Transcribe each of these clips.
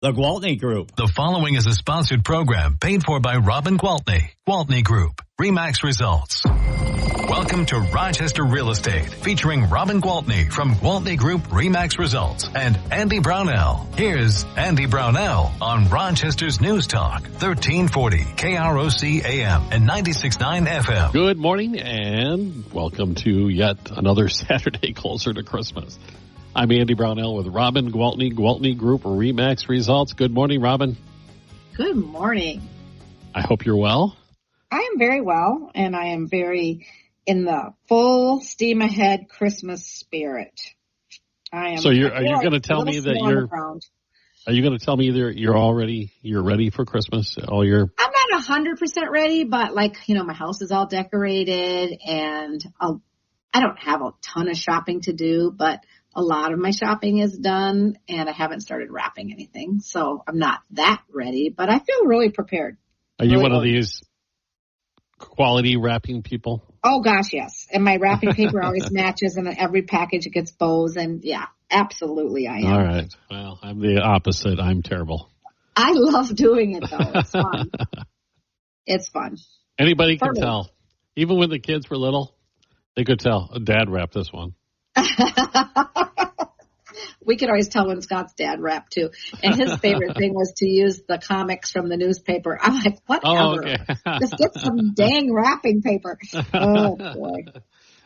The Gwaltney Group. The following is a sponsored program paid for by Robin Gwaltney. Gwaltney Group. RE/MAX results. Welcome to Rochester Real Estate, featuring Robin Gwaltney from Gwaltney Group-RE results and Andy Brownell. Here's Andy Brownell on Rochester's News Talk, 1340 KROC AM and 96.9 FM. Good morning and welcome to yet another Saturday closer to Christmas. I'm Andy Brownell with Robin Gwaltney, Gwaltney Group-RE results. Good morning, Robin. Good morning. I hope you're well. I am very well, and I am very in the full steam ahead Christmas spirit. I am. So are you going to tell me that Are you going to tell me that you're ready for Christmas? I'm not 100% ready, but my house is all decorated, and I don't have a ton of shopping to do, but a lot of my shopping is done, and I haven't started wrapping anything, so I'm not that ready, but I feel really prepared. Are you one of these quality wrapping people? Oh, gosh, yes. And my wrapping paper always matches, and every package it gets bows, and yeah, absolutely I am. All right. Well, I'm the opposite. I'm terrible. I love doing it, though. It's fun. It's fun. Anybody can tell. Even when the kids were little, they could tell. Dad wrapped this one. We could always tell when Scott's dad wrapped too. And his favorite thing was to use the comics from the newspaper. I'm like, whatever. Oh, okay. Just get some dang wrapping paper. Oh, boy.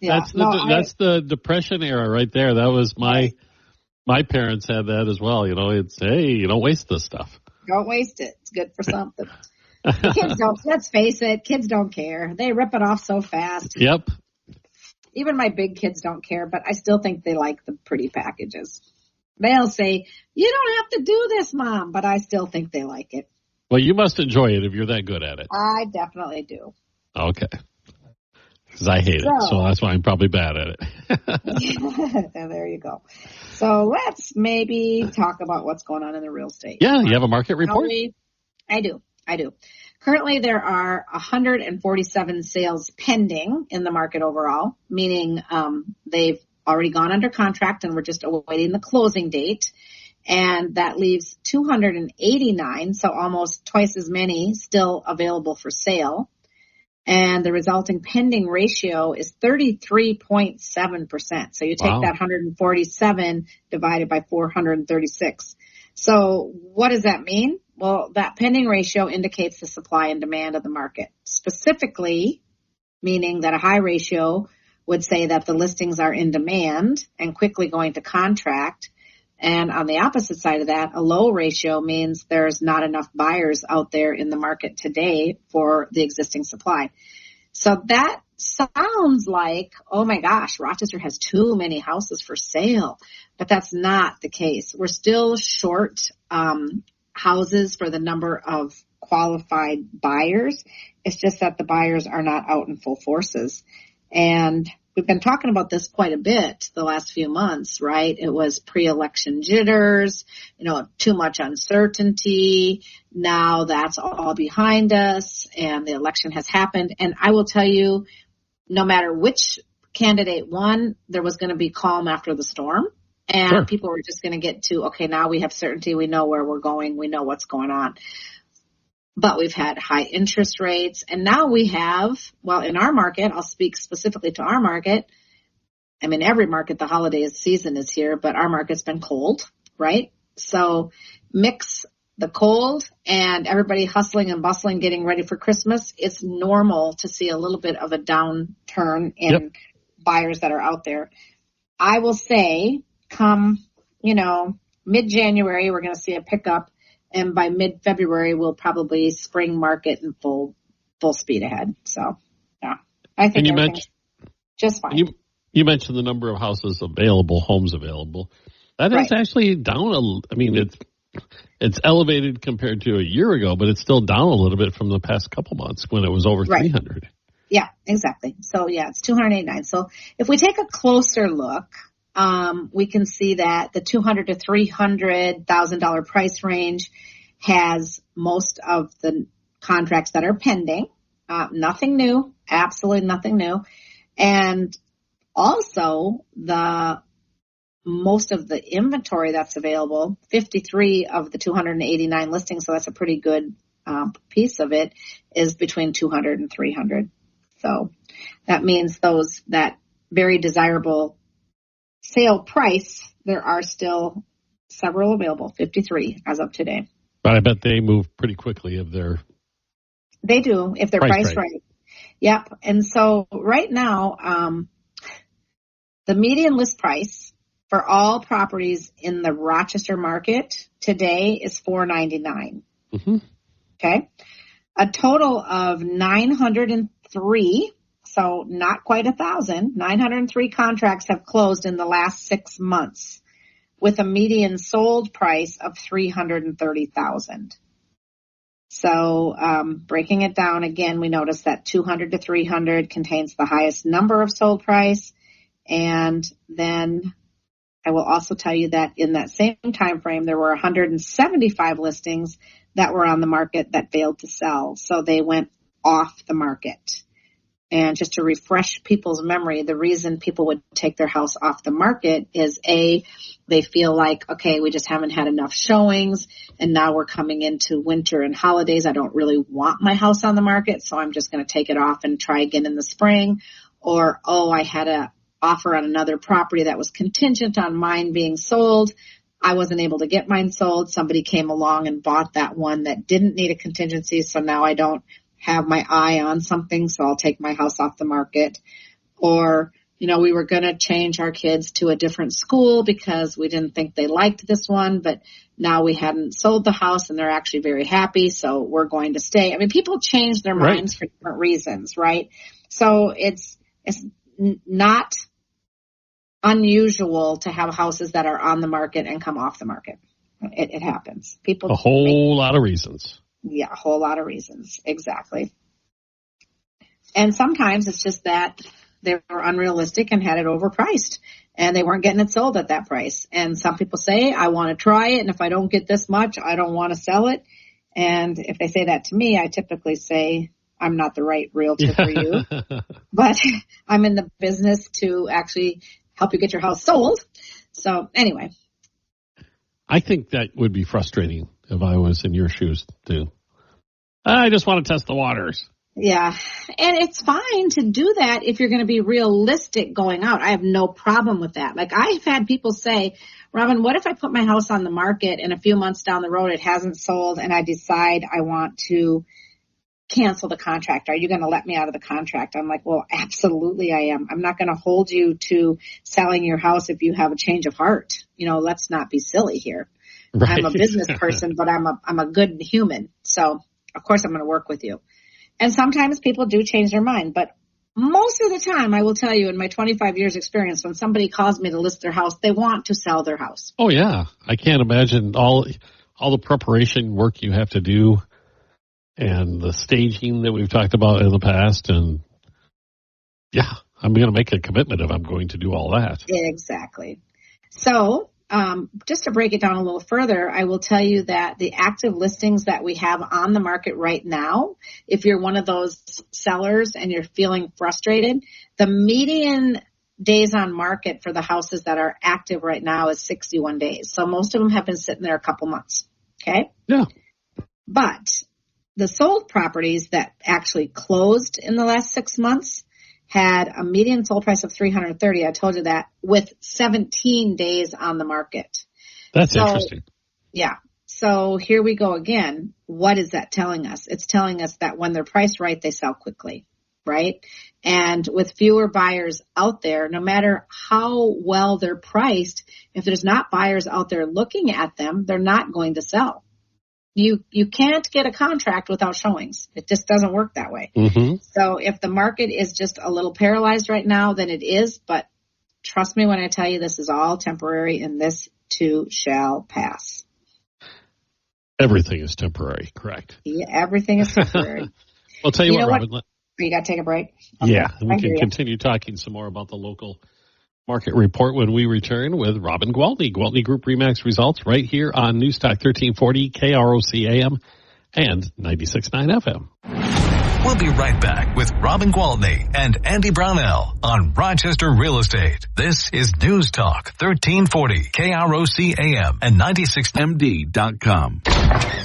Yeah. That's the Depression era right there. That was my parents had that as well. It's, hey, you don't waste this stuff. Don't waste it. It's good for something. The kids don't, let's face it, kids don't care. They rip it off so fast. Yep. Even my big kids don't care, but I still think they like the pretty packages. They'll say, you don't have to do this, Mom, but I still think they like it. Well, you must enjoy it if you're that good at it. I definitely do. Okay. Because I hate it, so that's why I'm probably bad at it. There you go. So let's maybe talk about what's going on in the real estate. Yeah, you have a market report? I do. Currently, there are 147 sales pending in the market overall, meaning they've already gone under contract and we're just awaiting the closing date. And that leaves 289, so almost twice as many still available for sale. And the resulting pending ratio is 33.7%. So you take that 147 divided by 436. So what does that mean? Well, that pending ratio indicates the supply and demand of the market. Specifically, meaning that a high ratio would say that the listings are in demand and quickly going to contract. And on the opposite side of that, a low ratio means there's not enough buyers out there in the market today for the existing supply. So that sounds like, oh my gosh, Rochester has too many houses for sale. But that's not the case. We're still short houses for the number of qualified buyers. It's just that the buyers are not out in full forces. And we've been talking about this quite a bit the last few months, right? It was pre-election jitters, too much uncertainty. Now that's all behind us and the election has happened. And I will tell you, no matter which candidate won, there was going to be calm after the storm. And people were just going to get to, okay, now we have certainty. We know where we're going. We know what's going on. But we've had high interest rates. And now we have, in our market, I'll speak specifically to our market. I mean, every market, the holiday season is here, but our market's been cold, right? So mix the cold and everybody hustling and bustling, getting ready for Christmas. It's normal to see a little bit of a downturn in buyers that are out there. I will say, come, mid-January, we're going to see a pickup. And by mid-February, we'll probably spring market in full speed ahead. So, yeah, I think everything's just fine. You mentioned the number of houses available, homes available. That is actually down. It's elevated compared to a year ago, but it's still down a little bit from the past couple months when it was over 300. Yeah, exactly. So, yeah, it's 289. So if we take a closer look, we can see that the $200,000 to $300,000 price range has most of the contracts that are pending. Nothing new, absolutely nothing new. And also the most of the inventory that's available, 53 of the 289 listings, so that's a pretty good piece of it, is between 200 and 300. So that means that very desirable sale price, there are still several available, 53 as of today. But I bet they move pretty quickly if they're... They do, if they're priced right. Yep. And so right now, the median list price for all properties in the Rochester market today is $499. Mm-hmm. Okay. A total of 903, so not quite 1,000, 903 contracts have closed in the last 6 months with a median sold price of $330,000. So breaking it down again, we notice that 200 to 300 contains the highest number of sold price. And then I will also tell you that in that same time frame, there were 175 listings that were on the market that failed to sell. So they went off the market. And just to refresh people's memory, the reason people would take their house off the market is they feel like, okay, we just haven't had enough showings and now we're coming into winter and holidays. I don't really want my house on the market, so I'm just going to take it off and try again in the spring. Or, I had an offer on another property that was contingent on mine being sold. I wasn't able to get mine sold. Somebody came along and bought that one that didn't need a contingency, so now I don't have my eye on something, so I'll take my house off the market. Or, we were going to change our kids to a different school because we didn't think they liked this one, but now we hadn't sold the house and they're actually very happy, so we're going to stay. I mean, people change their minds for different reasons, right? So it's not unusual to have houses that are on the market and come off the market. It happens. People a whole lot of reasons. Yeah, a whole lot of reasons. Exactly. And sometimes it's just that they were unrealistic and had it overpriced and they weren't getting it sold at that price. And some people say, I want to try it. And if I don't get this much, I don't want to sell it. And if they say that to me, I typically say, I'm not the right realtor for you, but I'm in the business to actually help you get your house sold. So anyway. I think that would be frustrating if I was in your shoes too. I just want to test the waters. Yeah. And it's fine to do that if you're going to be realistic going out. I have no problem with that. Like I've had people say, Robin, what if I put my house on the market and a few months down the road it hasn't sold and I decide I want to cancel the contract? Are you going to let me out of the contract? I'm like, well, absolutely I am. I'm not going to hold you to selling your house if you have a change of heart. Let's not be silly here. Right. I'm a business person, but I'm a good human. So of course I'm going to work with you. And sometimes people do change their mind, but most of the time I will tell you in my 25 years experience, when somebody calls me to list their house, they want to sell their house. Oh yeah. I can't imagine all the preparation work you have to do and the staging that we've talked about in the past. And yeah, I'm going to make a commitment if I'm going to do all that. Exactly. So, just to break it down a little further, I will tell you that the active listings that we have on the market right now, if you're one of those sellers and you're feeling frustrated, the median days on market for the houses that are active right now is 61 days. So most of them have been sitting there a couple months. Okay? Yeah. But the sold properties that actually closed in the last 6 months had a median sold price of $330. I told you that, with 17 days on the market. That's interesting. Yeah. So here we go again. What is that telling us? It's telling us that when they're priced right, they sell quickly, right? And with fewer buyers out there, no matter how well they're priced, if there's not buyers out there looking at them, they're not going to sell. You can't get a contract without showings. It just doesn't work that way. Mm-hmm. So if the market is just a little paralyzed right now, then it is. But trust me when I tell you this is all temporary and this too shall pass. Everything is temporary, correct? Yeah, everything is temporary. I'll tell you what, Robin. You got to take a break? Okay. Yeah, we can continue talking some more about the local market report when we return with Robin Gwaltney, Gwaltney Group RE/MAX results right here on Newstalk 1340 KROC AM and 96.9 FM. We'll be right back with Robin Gwaltney and Andy Brownell on Rochester Real Estate. This is News Talk 1340 KROC AM and 96MD.com.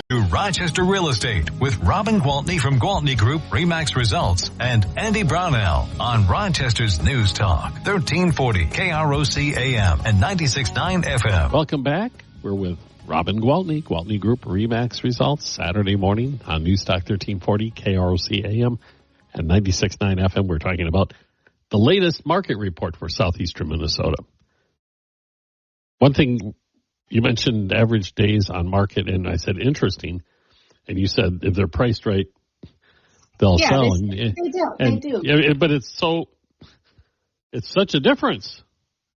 To Rochester Real Estate with Robin Gwaltney from Gwaltney Group-RE Results and Andy Brownell on Rochester's News Talk 1340 KROC AM and 96.9 FM. Welcome back. We're with Robin Gwaltney, Gwaltney Group-RE Results, Saturday morning on News Talk 1340 KROC AM and 96.9 FM. We're talking about the latest market report for southeastern Minnesota. One thing, you mentioned average days on market, and I said interesting, and you said if they're priced right, they'll sell. They do. Yeah, but it's such a difference.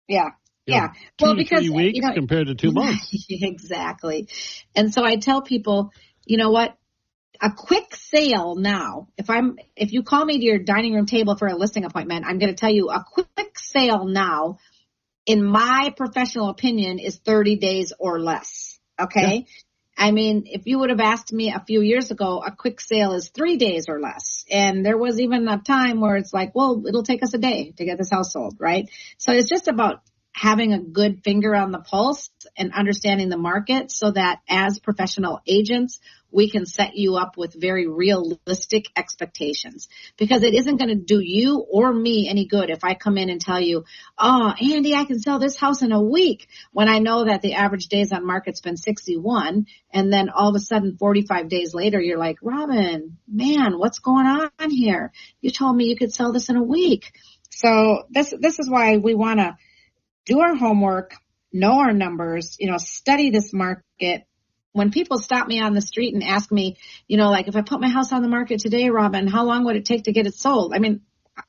Yeah. Yeah. 2 to 3 weeks compared to 2 months. Exactly. And so I tell people, you know what? A quick sale now, if you call me to your dining room table for a listing appointment, I'm going to tell you a quick sale now, in my professional opinion, is 30 days or less. Okay. Yeah. I mean, if you would have asked me a few years ago, a quick sale is 3 days or less. And there was even a time where it's like, well, it'll take us a day to get this house sold, right? So it's just about having a good finger on the pulse and understanding the market so that as professional agents, we can set you up with very realistic expectations, because it isn't going to do you or me any good if I come in and tell you, oh, Andy, I can sell this house in a week, when I know that the average days on market's been 61. And then all of a sudden, 45 days later, you're like, Robin, man, what's going on here? You told me you could sell this in a week. So this is why we want to do our homework, know our numbers, study this market. When people stop me on the street and ask me, like if I put my house on the market today, Robin, how long would it take to get it sold? I mean,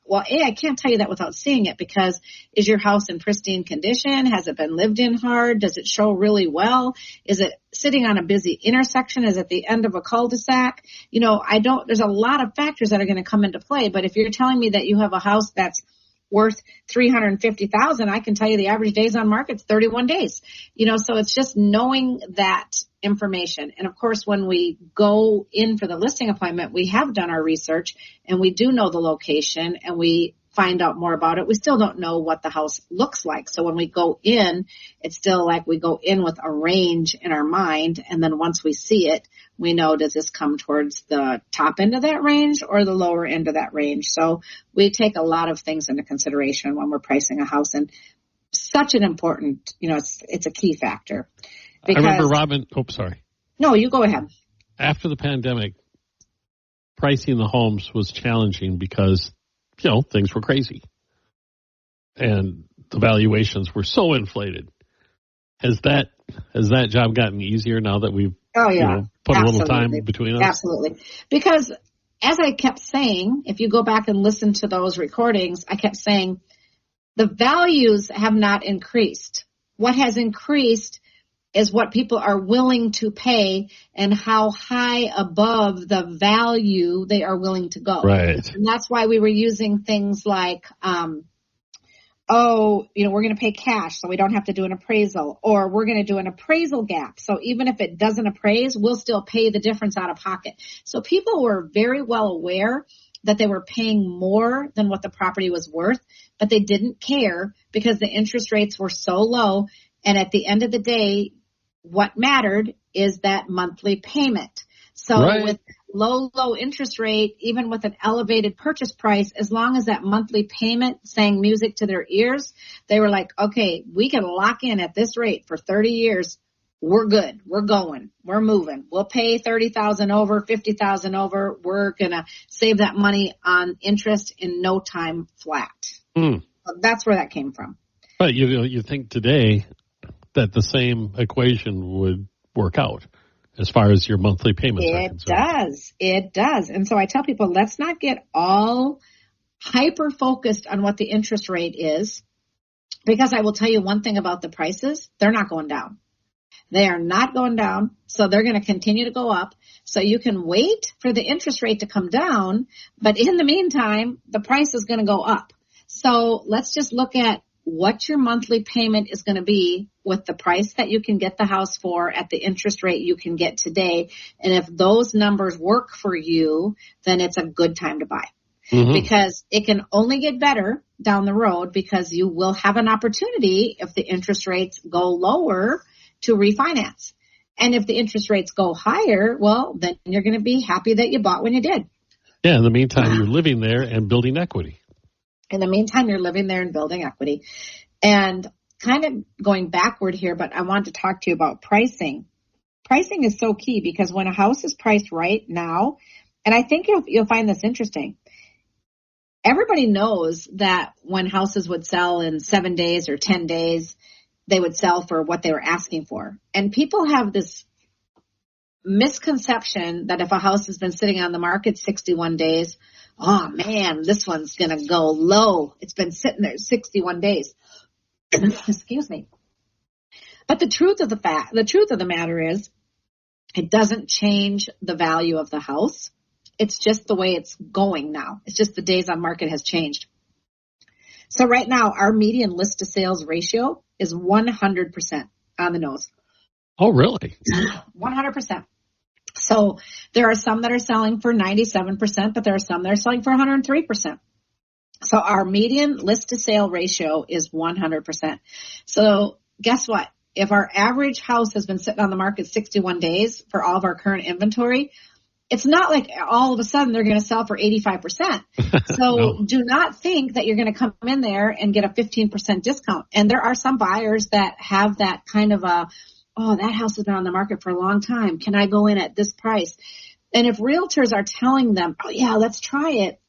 well, I can't tell you that without seeing it, because is your house in pristine condition? Has it been lived in hard? Does it show really well? Is it sitting on a busy intersection? Is it the end of a cul-de-sac? There's a lot of factors that are going to come into play. But if you're telling me that you have a house that's worth $350,000, I can tell you the average days on market's 31 days. So it's just knowing that information. And of course, when we go in for the listing appointment, we have done our research and we do know the location and we find out more about it. We still don't know what the house looks like. So when we go in, it's still like we go in with a range in our mind. And then once we see it, we know, does this come towards the top end of that range or the lower end of that range? So we take a lot of things into consideration when we're pricing a house, and such an important, it's a key factor. Because, I remember Robin, sorry. No, you go ahead. After the pandemic, pricing the homes was challenging because things were crazy. And the valuations were so inflated. Has that job gotten easier now that we've put Absolutely. A little time between us? Absolutely. Because as I kept saying, if you go back and listen to those recordings, I kept saying the values have not increased. What has increased is what people are willing to pay and how high above the value they are willing to go. Right. And that's why we were using things like, we're going to pay cash so we don't have to do an appraisal, or we're going to do an appraisal gap. So even if it doesn't appraise, we'll still pay the difference out of pocket. So people were very well aware that they were paying more than what the property was worth, but they didn't care because the interest rates were so low. And at the end of the day, what mattered is that monthly payment. So with low interest rate, even with an elevated purchase price, as long as that monthly payment sang music to their ears, they were like, okay, we can lock in at this rate for 30 years. We're good. We're going. We're moving. We'll pay $30,000 over, $50,000 over. We're going to save that money on interest in no time flat. So that's where that came from. But you think today that the same equation would work out as far as your monthly payments are concerned. It does. And so I tell people, let's not get all hyper-focused on what the interest rate is, because I will tell you one thing about the prices, they're not going down. They are not going down, so they're going to continue to go up. So you can wait for the interest rate to come down, but in the meantime, the price is going to go up. So let's just look at what your monthly payment is going to be with the price that you can get the house for at the interest rate you can get today. And if those numbers work for you, then it's a good time to buy. Mm-hmm. Because it can only get better down the road because you will have an opportunity if the interest rates go lower to refinance. And if the interest rates go higher, well, then you're going to be happy that you bought when you did. Yeah, in the meantime, you're living there and building equity. In the meantime, you're living there and building equity. And kind of going backward here, but I wanted to talk to you about pricing. Pricing is so key because when a house is priced right now, and I think you'll find this interesting, everybody knows that when houses would sell in 7 days or 10 days, they would sell for what they were asking for. And people have this misconception that if a house has been sitting on the market 61 days, oh man, this one's going to go low. It's been sitting there 61 days. Excuse me. But the truth of the matter is it doesn't change the value of the house. It's just the way it's going now. It's just the days on market has changed. So right now, our median list to sales ratio is 100% on the nose. Oh, really? 100%. So there are some that are selling for 97%, but there are some that are selling for 103%. So our median list to sale ratio is 100%. So guess what? If our average house has been sitting on the market 61 days for all of our current inventory, it's not like all of a sudden they're going to sell for 85%. So no. Do not think that you're going to come in there and get a 15% discount. And there are some buyers that have that kind of oh, that house has been on the market for a long time. Can I go in at this price? And if realtors are telling them, oh yeah, let's try it,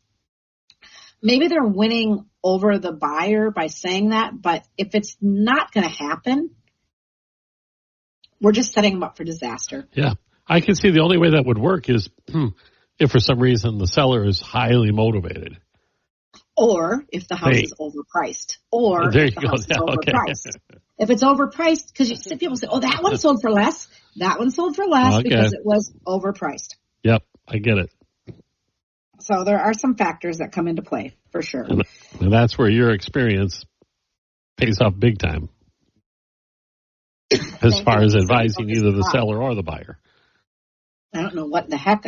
maybe they're winning over the buyer by saying that. But if it's not going to happen, we're just setting them up for disaster. Yeah. I can see the only way that would work is if for some reason the seller is highly motivated. Or if the house is overpriced. Or if the house is overpriced. Okay. If it's overpriced, because you see people say, oh, that one sold for less. That one sold for less because it was overpriced. Yep, I get it. So there are some factors that come into play, for sure. And that's where your experience pays off big time. As far as advising either the seller or the buyer. I don't know what the heck.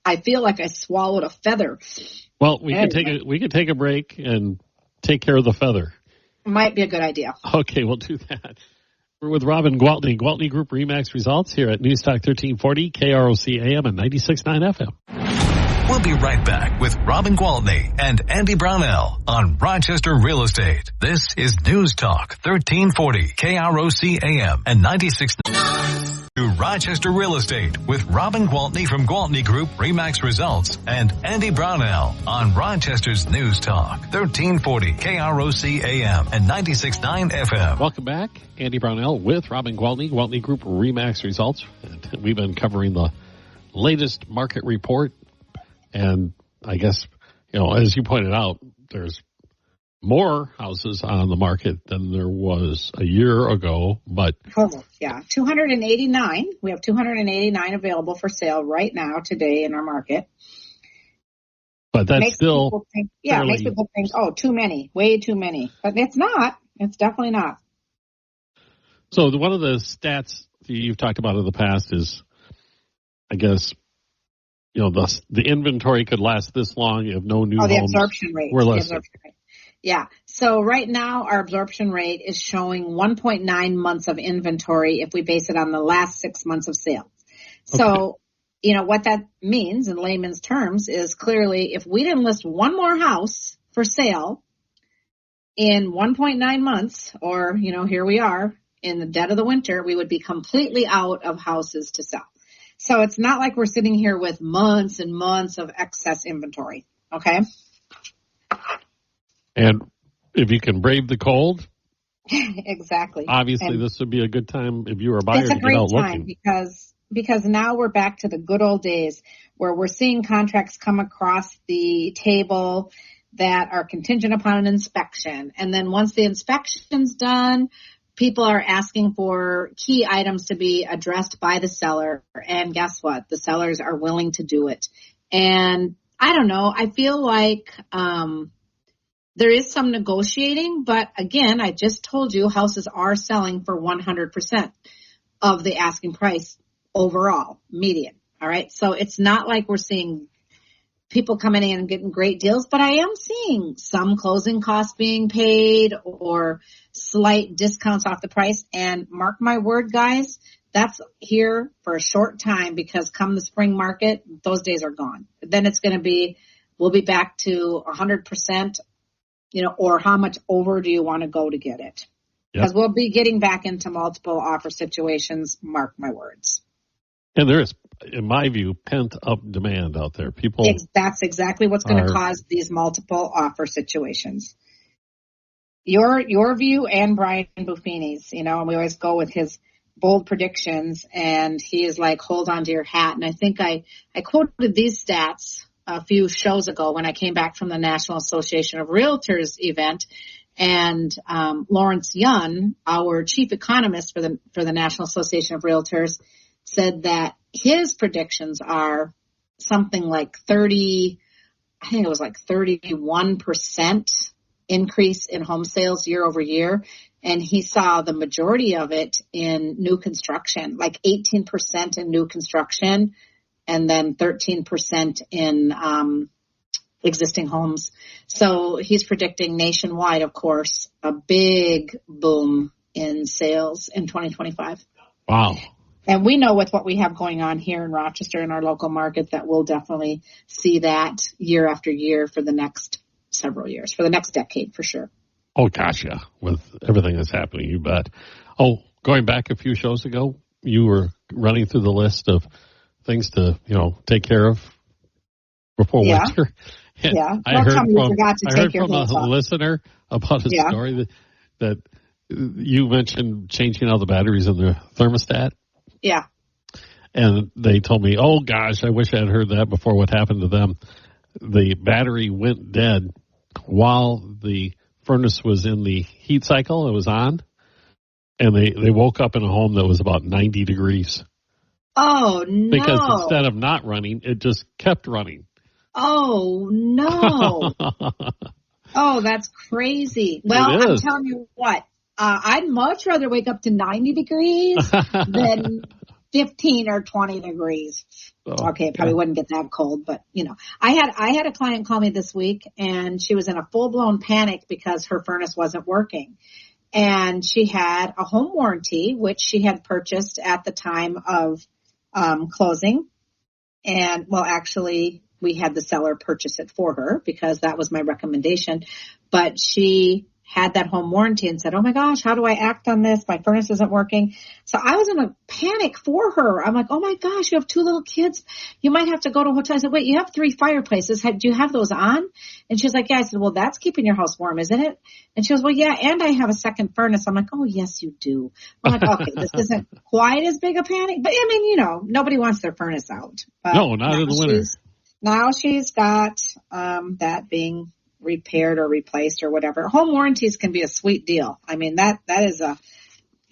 I feel like I swallowed a feather. Well, we could take a break and take care of the feather. Might be a good idea. Okay, we'll do that. We're with Robin Gwaltney, Gwaltney Group-RE results here at News Talk 1340, KROC AM and 96.9 FM. We'll be right back with Robin Gwaltney and Andy Brownell on Rochester Real Estate. This is News Talk 1340, KROC AM and 96.9. To Rochester Real Estate with Robin Gwaltney from Gwaltney Group-RE Results and Andy Brownell on Rochester's News Talk 1340 KROC AM and 96.9 FM. Welcome back. Andy Brownell with Robin Gwaltney, Gwaltney Group-RE Results. And we've been covering the latest market report. And I guess, as you pointed out, there's more houses on the market than there was a year ago, but... Yeah, 289. We have 289 available for sale right now, today in our market. But that's still... It makes people think, oh, too many, way too many. But it's not. It's definitely not. So one of the stats that you've talked about in the past is, I guess... the inventory could last this long if no new homes. The absorption rate. Were listed. Yeah. So right now our absorption rate is showing 1.9 months of inventory if we base it on the last 6 months of sale. Okay. So, what that means in layman's terms is clearly if we didn't list one more house for sale in 1.9 months, or, here we are in the dead of the winter, we would be completely out of houses to sell. So it's not like we're sitting here with months and months of excess inventory. Okay. And if you can brave the cold. Exactly. Obviously, this would be a good time if you were a buyer to get out looking. It's a great time because now we're back to the good old days where we're seeing contracts come across the table that are contingent upon an inspection. And then once the inspection's done, people are asking for key items to be addressed by the seller. And guess what? The sellers are willing to do it. And I don't know. I feel like There is some negotiating, but again, I just told you houses are selling for 100% of the asking price overall, median. All right. So it's not like we're seeing people coming in and getting great deals, but I am seeing some closing costs being paid or slight discounts off the price. And mark my word, guys, that's here for a short time, because come the spring market, those days are gone. Then it's going to be, we'll be back to 100%, or how much over do you want to go to get it? Because we'll be getting back into multiple offer situations, mark my words. And there is, in my view, pent-up demand out there. That's exactly what's going to cause these multiple offer situations. Your view and Brian Buffini's, and we always go with his bold predictions, and he is like, hold on to your hat. And I think I quoted these stats a few shows ago when I came back from the National Association of Realtors event, and Lawrence Yun, our chief economist for the National Association of Realtors, said that his predictions are something like 31% increase in home sales year over year. And he saw the majority of it in new construction, like 18% in new construction, and then 13% in existing homes. So he's predicting nationwide, of course, a big boom in sales in 2025. Wow. And we know with what we have going on here in Rochester in our local market that we'll definitely see that year after year for the next several years, for the next decade for sure. Oh, gosh, yeah. With everything that's happening, you bet. Oh, going back a few shows ago, you were running through the list of things to, take care of before winter. And yeah. I heard from a listener about a story that you mentioned changing out the batteries in the thermostat. Yeah. And they told me, oh, gosh, I wish I had heard that before. What happened to them? The battery went dead while the furnace was in the heat cycle. It was on. And they woke up in a home that was about 90 degrees. Oh, no. Because instead of not running, it just kept running. Oh, no. Oh, that's crazy. Well, I'm telling you what. I'd much rather wake up to 90 degrees than 15 or 20 degrees. Oh, okay, it probably wouldn't get that cold, but I had a client call me this week, and she was in a full-blown panic because her furnace wasn't working. And she had a home warranty, which she had purchased at the time of closing. And actually, we had the seller purchase it for her because that was my recommendation. But she had that home warranty and said, oh my gosh, how do I act on this? My furnace isn't working. So I was in a panic for her. I'm like, oh my gosh, you have 2 little kids. You might have to go to a hotel. I said, wait, you have 3 fireplaces. Do you have those on? And she's like, yeah. I said, well, that's keeping your house warm, isn't it? And she goes, well, yeah. And I have a second furnace. I'm like, oh yes, you do. I'm like, okay, this isn't quite as big a panic, but I mean, nobody wants their furnace out. No, not in the winter. Now she's got, that being repaired or replaced or whatever. Home warranties can be a sweet deal. I mean, that is a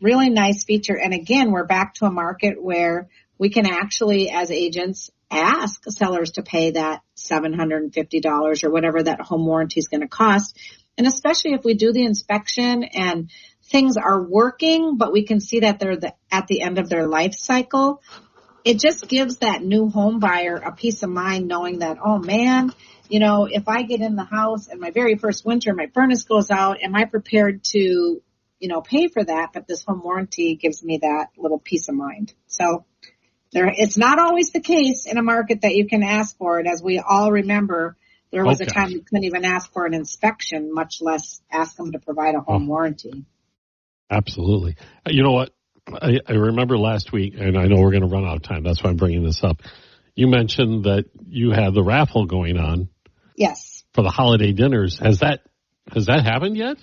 really nice feature. And again, we're back to a market where we can actually, as agents, ask sellers to pay that $750 or whatever that home warranty is going to cost. And especially if we do the inspection and things are working, but we can see that they're at the end of their life cycle, it just gives that new home buyer a peace of mind knowing that, oh man, if I get in the house and my very first winter, my furnace goes out, am I prepared to, pay for that? But this home warranty gives me that little peace of mind. So it's not always the case in a market that you can ask for it. As we all remember, there was a time you couldn't even ask for an inspection, much less ask them to provide a home warranty. Absolutely. You know what? I remember last week, and I know we're going to run out of time. That's why I'm bringing this up. You mentioned that you had the raffle going on. Yes. For the holiday dinners. Has that happened yet?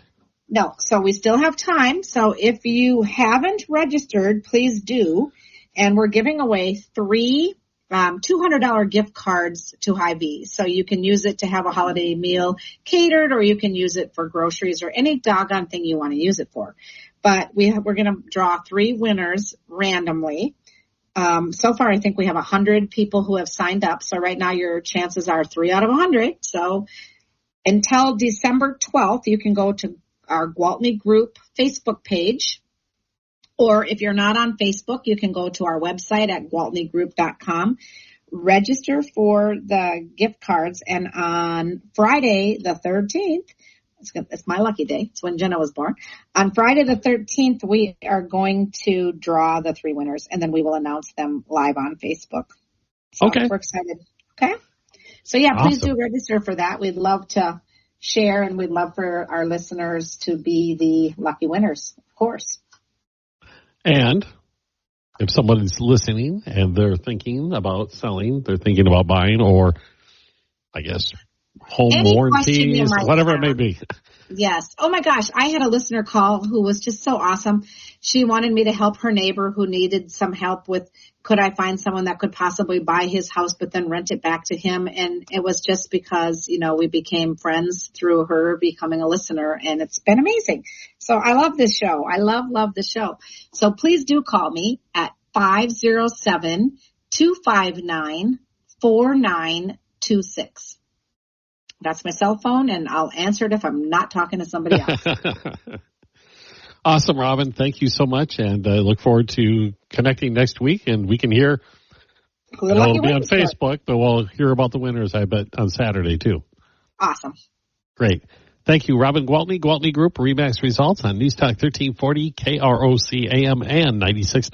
No. So we still have time. So if you haven't registered, please do. And we're giving away 3 $200 gift cards to Hy-Vee. So you can use it to have a holiday meal catered, or you can use it for groceries or any doggone thing you want to use it for. But we're going to draw 3 winners randomly. So far, I think we have 100 people who have signed up. So right now your chances are 3 out of 100. So Until December 12th, you can go to our Gwaltney Group Facebook page. Or if you're not on Facebook, you can go to our website at gwaltneygroup.com. Register for the gift cards. And on Friday, the 13th, it's my lucky day. It's when Jenna was born. On Friday the 13th, we are going to draw the 3 winners, and then we will announce them live on Facebook. So Okay. We're excited. Okay. So, yeah, please Awesome. do register for that. We'd love to share, and we'd love for our listeners to be the lucky winners, of course. And if someone is listening and they're thinking about selling, they're thinking about buying, or I guess home Any warranties, whatever it may be. Yes. Oh my gosh. I had a listener call who was just so awesome. She wanted me to help her neighbor who needed some help with, could I find someone that could possibly buy his house but then rent it back to him? And it was just because, we became friends through her becoming a listener, and it's been amazing. So I love this show. I love the show. So please do call me at 507-259-4926. That's my cell phone, and I'll answer it if I'm not talking to somebody else. Awesome, Robin. Thank you so much, and I look forward to connecting next week, and we can hear. It'll be on Facebook, but we'll hear about the winners, I bet, on Saturday, too. Awesome. Great. Thank you, Robin Gwaltney, Gwaltney Group, RE/MAX results on News Talk 1340, KROC AM and 96.